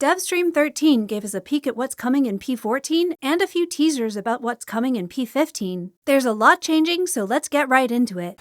DevStream 13 gave us a peek at what's coming in P14 and a few teasers about what's coming in P15. There's a lot changing, so let's get right into it.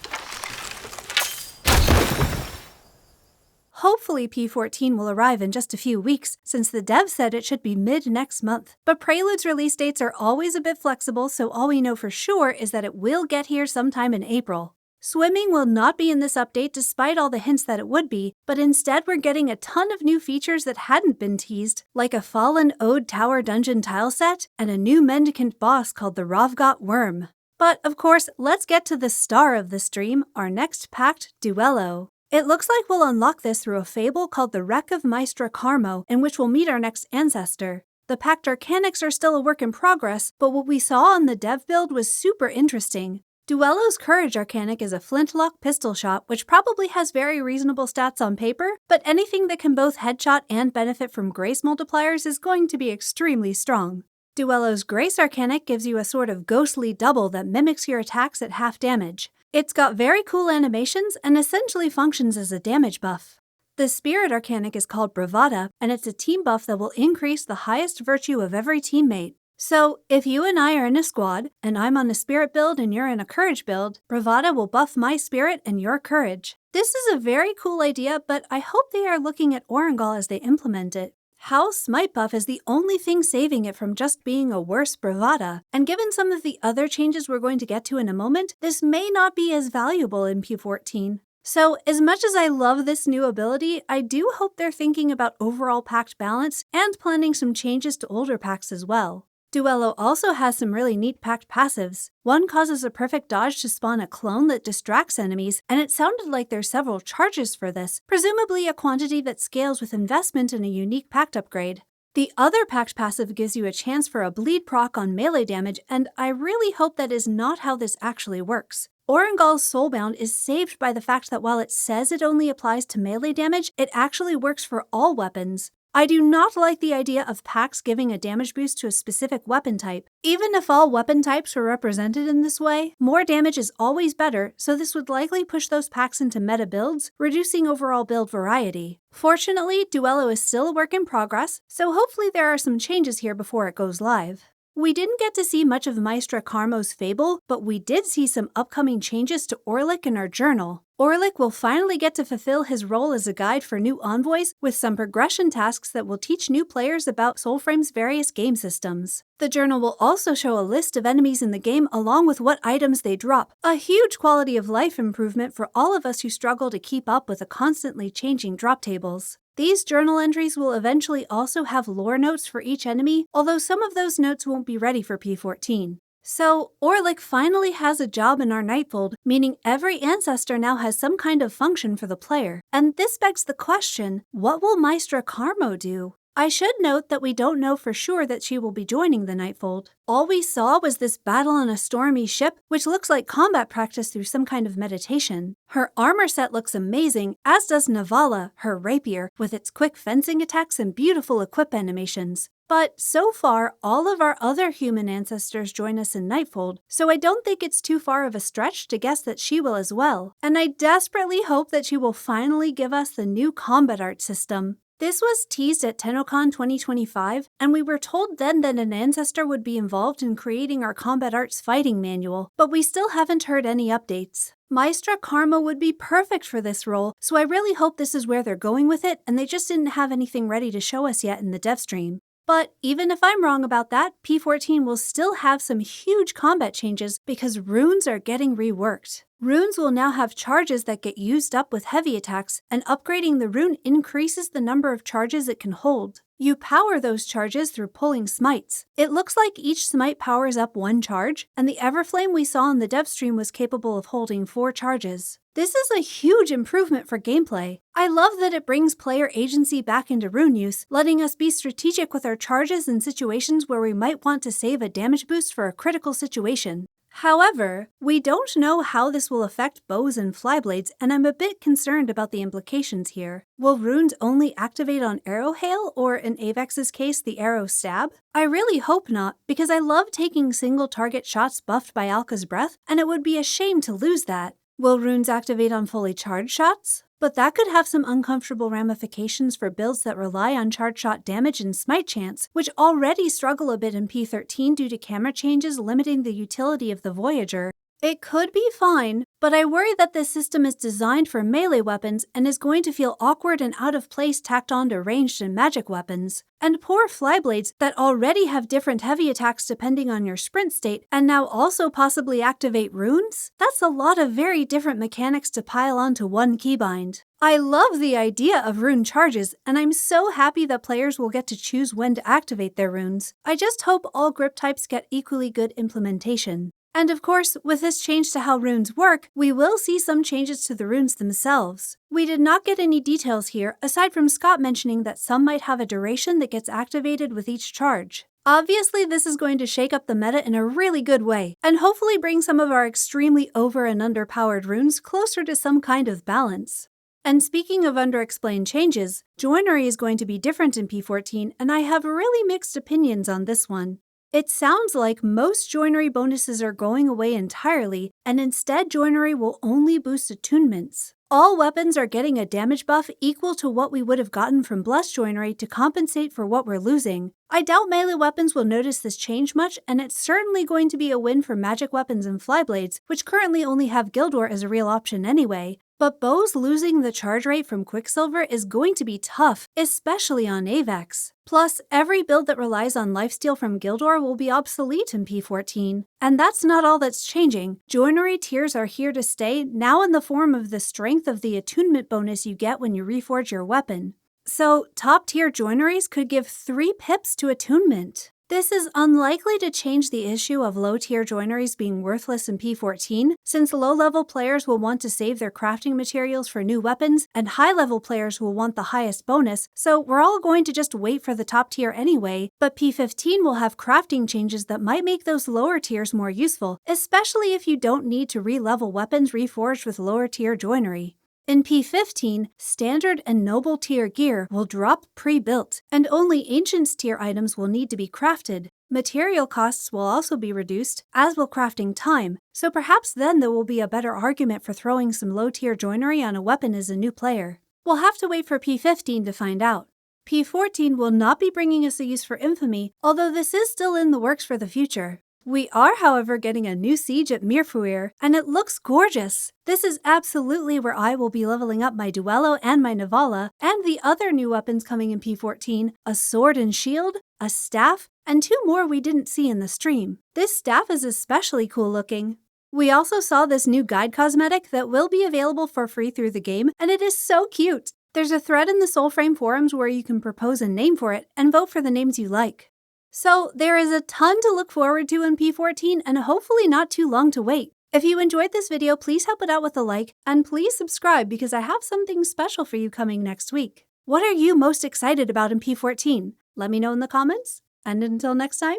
Hopefully P14 will arrive in just a few weeks, since the dev said it should be mid-next month. But Preludes release dates are always a bit flexible, so all we know for sure is that it will get here sometime in April. Swimming will not be in this update despite all the hints that it would be, but instead we're getting a ton of new features that hadn't been teased, like a Fallen Ode Tower Dungeon tile set and a new mendicant boss called the Rovgot Worm. But of course, let's get to the star of the stream, our next Pact, Duelo. It looks like we'll unlock this through a fable called the Wreck of Mestra Carmo, in which we'll meet our next ancestor. The Pact mechanics are still a work in progress, but what we saw on the dev build was super interesting. Duelo's Courage Arcanic is a flintlock pistol shot, which probably has very reasonable stats on paper, but anything that can both headshot and benefit from grace multipliers is going to be extremely strong. Duelo's Grace Arcanic gives you a sort of ghostly double that mimics your attacks at half damage. It's got very cool animations and essentially functions as a damage buff. The Spirit Arcanic is called Bravada, and it's a team buff that will increase the highest virtue of every teammate. So, if you and I are in a squad, and I'm on a Spirit build and you're in a Courage build, Bravada will buff my Spirit and your Courage. This is a very cool idea, but I hope they are looking at Orlick as they implement it. Hal's Smite buff is the only thing saving it from just being a worse Bravada, and given some of the other changes we're going to get to in a moment, this may not be as valuable in P14. So, as much as I love this new ability, I do hope they're thinking about overall Pact balance and planning some changes to older packs as well. Duelo also has some really neat Pact passives. One causes a perfect dodge to spawn a clone that distracts enemies, and it sounded like there's several charges for this, presumably a quantity that scales with investment in a unique Pact upgrade. The other Pact passive gives you a chance for a bleed proc on melee damage, and I really hope that is not how this actually works. Orlick's Soulbound is saved by the fact that while it says it only applies to melee damage, it actually works for all weapons. I do not like the idea of packs giving a damage boost to a specific weapon type. Even if all weapon types were represented in this way, more damage is always better, so this would likely push those packs into meta builds, reducing overall build variety. Fortunately, Duelo is still a work in progress, so hopefully there are some changes here before it goes live. We didn't get to see much of Mestra Carmo's fable, but we did see some upcoming changes to Orlick in our journal. Orlick will finally get to fulfill his role as a guide for new envoys with some progression tasks that will teach new players about Soulframe's various game systems. The journal will also show a list of enemies in the game along with what items they drop, a huge quality of life improvement for all of us who struggle to keep up with the constantly changing drop tables. These journal entries will eventually also have lore notes for each enemy, although some of those notes won't be ready for P14. So, Orlick finally has a job in our Nightfold, meaning every ancestor now has some kind of function for the player. And this begs the question, what will Mestra Carmo do? I should note that we don't know for sure that she will be joining the Nightfold. All we saw was this battle on a stormy ship, which looks like combat practice through some kind of meditation. Her armor set looks amazing, as does Navala, her rapier, with its quick fencing attacks and beautiful equip animations. But so far, all of our other human ancestors join us in Nightfold, so I don't think it's too far of a stretch to guess that she will as well. And I desperately hope that she will finally give us the new combat art system. This was teased at TennoCon 2025, and we were told then that an ancestor would be involved in creating our combat arts fighting manual, but we still haven't heard any updates. Mestra Carmo would be perfect for this role, so I really hope this is where they're going with it, and they just didn't have anything ready to show us yet in the dev stream. But even if I'm wrong about that, P14 will still have some huge combat changes because runes are getting reworked. Runes will now have charges that get used up with heavy attacks, and upgrading the rune increases the number of charges it can hold. You power those charges through pulling smites. It looks like each smite powers up one charge, and the Everflame we saw in the dev stream was capable of holding 4 charges. This is a huge improvement for gameplay. I love that it brings player agency back into rune use, letting us be strategic with our charges in situations where we might want to save a damage boost for a critical situation. However, we don't know how this will affect bows and flyblades, and I'm a bit concerned about the implications here. Will runes only activate on arrow hail, or in Avex's case, the arrow stab? I really hope not, because I love taking single target shots buffed by Alka's breath, and it would be a shame to lose that. Will runes activate on fully charged shots? But that could have some uncomfortable ramifications for builds that rely on charge shot damage and smite chance, which already struggle a bit in P13 due to camera changes limiting the utility of the Voyager. It could be fine, but I worry that this system is designed for melee weapons and is going to feel awkward and out of place tacked onto ranged and magic weapons. And poor flyblades that already have different heavy attacks depending on your sprint state and now also possibly activate runes? That's a lot of very different mechanics to pile onto one keybind. I love the idea of Rune Charges, and I'm so happy that players will get to choose when to activate their runes. I just hope all grip types get equally good implementation. And of course, with this change to how runes work, we will see some changes to the runes themselves. We did not get any details here, aside from Scott mentioning that some might have a duration that gets activated with each charge. Obviously, this is going to shake up the meta in a really good way, and hopefully bring some of our extremely over and underpowered runes closer to some kind of balance. And speaking of underexplained changes, Joinery is going to be different in P14, and I have really mixed opinions on this one. It sounds like most Joinery bonuses are going away entirely, and instead Joinery will only boost attunements. All weapons are getting a damage buff equal to what we would have gotten from Blessed Joinery to compensate for what we're losing. I doubt melee weapons will notice this change much, and it's certainly going to be a win for magic weapons and flyblades, which currently only have Guild War as a real option anyway. But bows losing the charge rate from Quicksilver is going to be tough, especially on Avex. Plus, every build that relies on lifesteal from Guild War will be obsolete in P14. And that's not all that's changing. Joinery tiers are here to stay, now in the form of the strength of the attunement bonus you get when you reforge your weapon. So, top tier joineries could give 3 pips to attunement. This is unlikely to change the issue of low-tier joineries being worthless in P14, since low-level players will want to save their crafting materials for new weapons, and high-level players will want the highest bonus, so we're all going to just wait for the top tier anyway. But P15 will have crafting changes that might make those lower tiers more useful, especially if you don't need to re-level weapons reforged with lower-tier joinery. In P15, Standard and Noble tier gear will drop pre-built, and only Ancients tier items will need to be crafted. Material costs will also be reduced, as will crafting time, so perhaps then there will be a better argument for throwing some low-tier joinery on a weapon as a new player. We'll have to wait for P15 to find out. P14 will not be bringing us a use for Infamy, although this is still in the works for the future. We are, however, getting a new siege at Mirifuir, and it looks gorgeous. This is absolutely where I will be leveling up my Duelo and my Navala, and the other new weapons coming in P14, a sword and shield, a staff, and 2 more we didn't see in the stream. This staff is especially cool looking. We also saw this new guide cosmetic that will be available for free through the game, and it is so cute. There's a thread in the Soulframe forums where you can propose a name for it and vote for the names you like. So there is a ton to look forward to in P14 and hopefully not too long to wait. If you enjoyed this video, please help it out with a like, and please subscribe because I have something special for you coming next week. What are you most excited about in P14? Let me know in the comments, and until next time,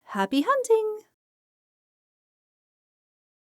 happy hunting!